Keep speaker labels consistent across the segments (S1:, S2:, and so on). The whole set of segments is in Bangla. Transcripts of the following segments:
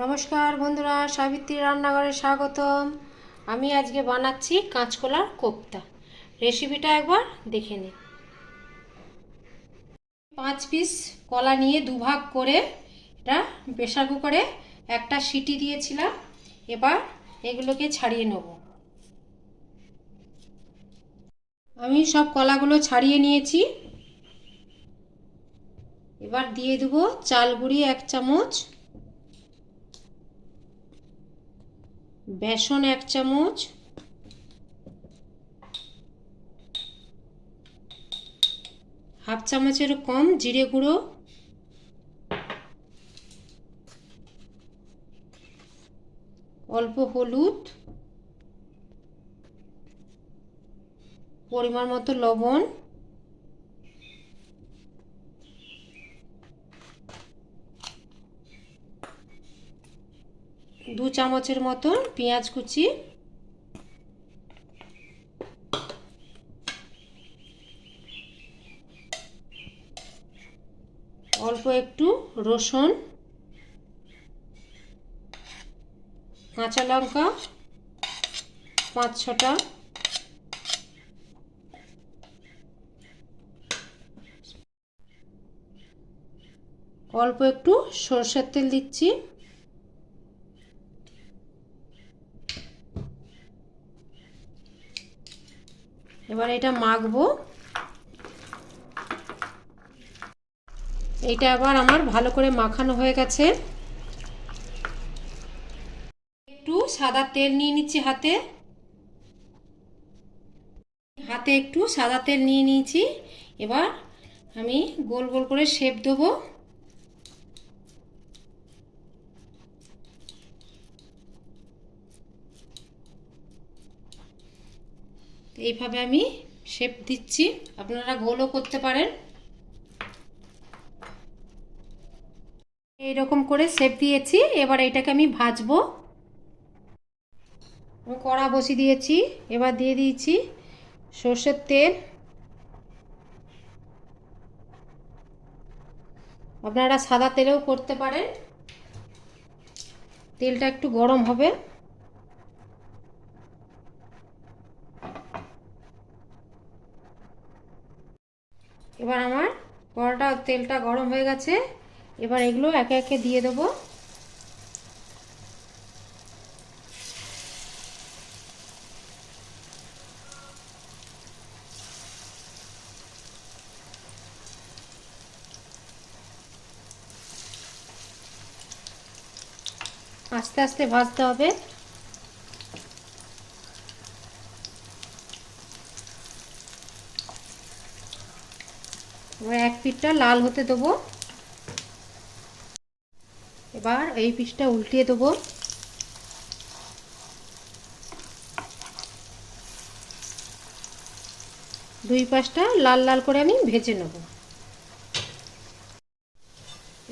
S1: নমস্কার বন্ধুরা, সাবিত্রী রান্নাঘরে স্বাগতম। আমি আজকে বানাচ্ছি কাঁচকলার কোপ্তা। রেসিপিটা একবার দেখে নিন। 5 পিস কলা নিয়ে দুভাগ করে এটা প্রেসার কুকারে একটা সিটি দিয়েছিলাম। এবার এগুলোকে ছাড়িয়ে নেব। আমি সব কলাগুলো ছাড়িয়ে নিয়েছি। এবার দিয়ে দেবো চাল গুঁড়ি 1 চামচ, বেসন 1 চামচ, হাফ চামচের কম জিরে গুঁড়ো, অল্প হলুদ, পরিমাণ মতো লবণ, দু চামচের মতো পেঁয়াজ কুচি, অল্প একটু রসুন, কাঁচা লঙ্কা 5-6টা, অল্প একটু সরষের তেল দিচ্ছি। এবার এটা মাখবো। এটা আবার আমার ভালো করে মাখানো হয়ে গেছে। একটু সাদা তেল নিয়ে নিচ্ছি হাতে একটু সাদা তেল নিয়ে নিয়েছি। এবার আমি গোল গোল করে শেপ দেবো। এইভাবে আমি শেপ দিচ্ছি, আপনারা গোলও করতে পারেন। এইরকম করে শেপ দিয়েছি। এবার এটাকে আমি ভাজবো। কড়া বসিয়ে দিয়েছি। এবার দিয়ে দিয়েছি সর্ষের তেল। আপনারা সাদা তেলেও করতে পারেন। তেলটা একটু গরম হবে। এবার আমার তেলটা গরম হয়ে গেছে। এবার এগুলো একে একে দিয়ে দেবো। আস্তে আস্তে ভাজতে হবে। এবার এক পিঠটা লাল হতে দেবো। এবার এই পিঠটা উল্টিয়ে দেবো। দুই পাশটা লাল লাল করে আমি ভেজে নেব।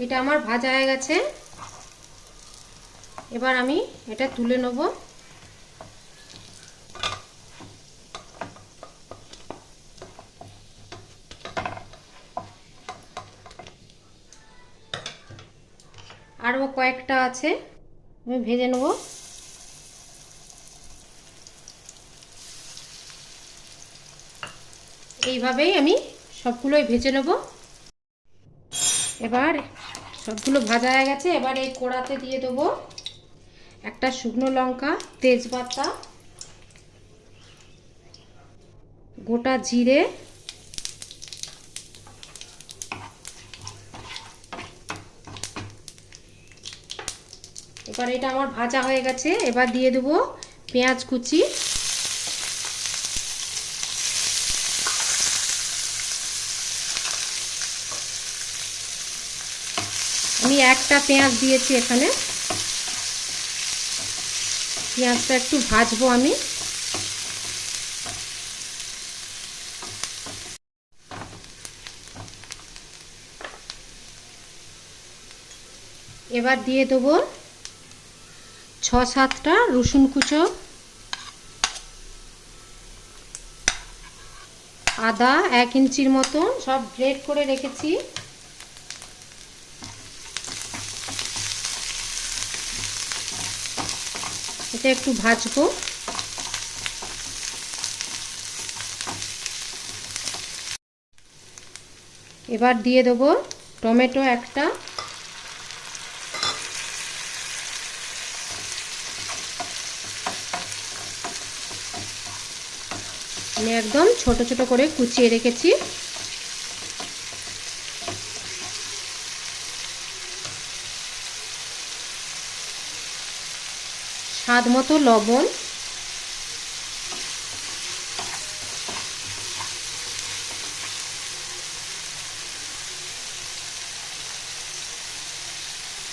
S1: এটা আমার ভাজা হয়ে গেছে। এবার আমি এটা তুলে নেব। আরও কয়েকটা আছে, আমি ভেজে নেব। এইভাবেই আমি সবগুলোই ভেজে নেব। এবার সবগুলো ভাজা হয়ে গেছে। এবার এই কড়াতে দিয়ে দেবো একটা শুকনো লঙ্কা, তেজপাতা, গোটা জিরে, এবার এটা আমার ভাজা হয়ে গেছে। এবার দিয়ে দেবো পেঁয়াজ কুচি, আমি একটা পেঁয়াজ দিয়েছি এখানে। পেঁয়াজটা একটু ভাজবো আমি। এবার দিয়ে দেবো 6-7টা রসুন কুচো, আদা 1 ইঞ্চির মতো সব গ্রেট করে রেখেছি। এটা একটু ভাজবো। এবার দিয়ে দেবো টমেটো একটা, আমি একদম ছোট ছোট করে কুচিয়ে রেখেছি। স্বাদ মতো লবণ,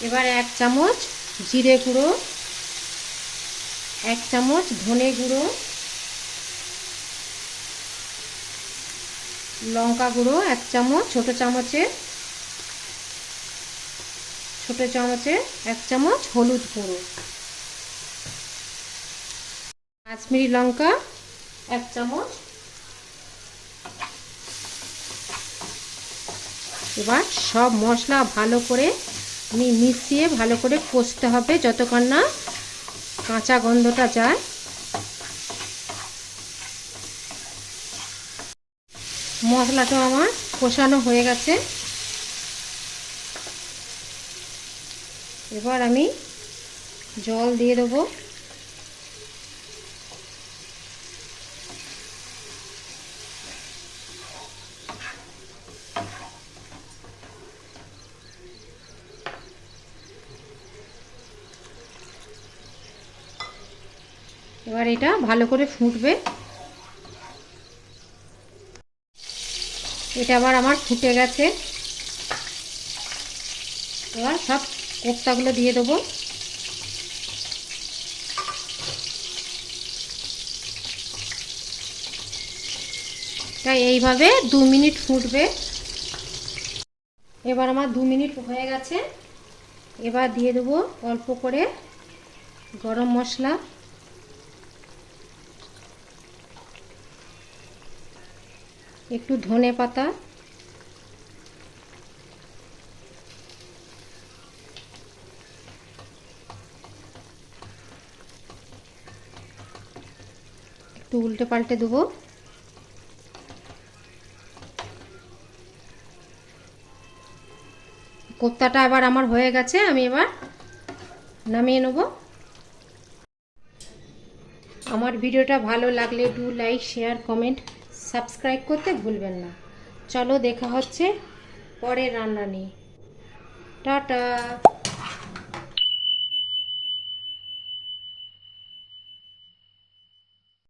S1: এবার 1 চামচ জিরে গুঁড়ো, 1 চামচ ধনে গুঁড়ো, লঙ্কা গুঁড়ো 1 চামচ, ছোট চামচে 1 চামচ হলুদ গুঁড়ো, কাশ্মীরি লঙ্কা 1 চামচ। এবার সব মশলা ভালো করে মিশিয়ে ভালো করে কষতে হবে যতক্ষণ না কাঁচা গন্ধটা যায়। মশলাটা আমার কষানো হয়ে গেছে। এবার আমি জল দিয়ে দেবো। এবার এটা ভালো করে ফুটবে। এটা আবার আমার ফুটে গেছে। এবার সব কোপ্তাগুলো দিয়ে দেবো। তাই এইভাবে 2 মিনিট ফুটবে। এবার আমার 2 মিনিট হয়ে গেছে। এবার দিয়ে দেবো অল্প করে গরম মশলা, একটু ধনে পাতা, একটু উল্টে পাল্টে দেবো। কোপ্তাটা এবার আমার হয়ে গেছে, আমি এবার নামিয়ে নেব। আমার ভিডিওটা ভালো লাগলে do like, share, comment, subscribe করতে ভুলবেন না। চলো দেখা হচ্ছে পরের রান্না নিয়ে। টাটা।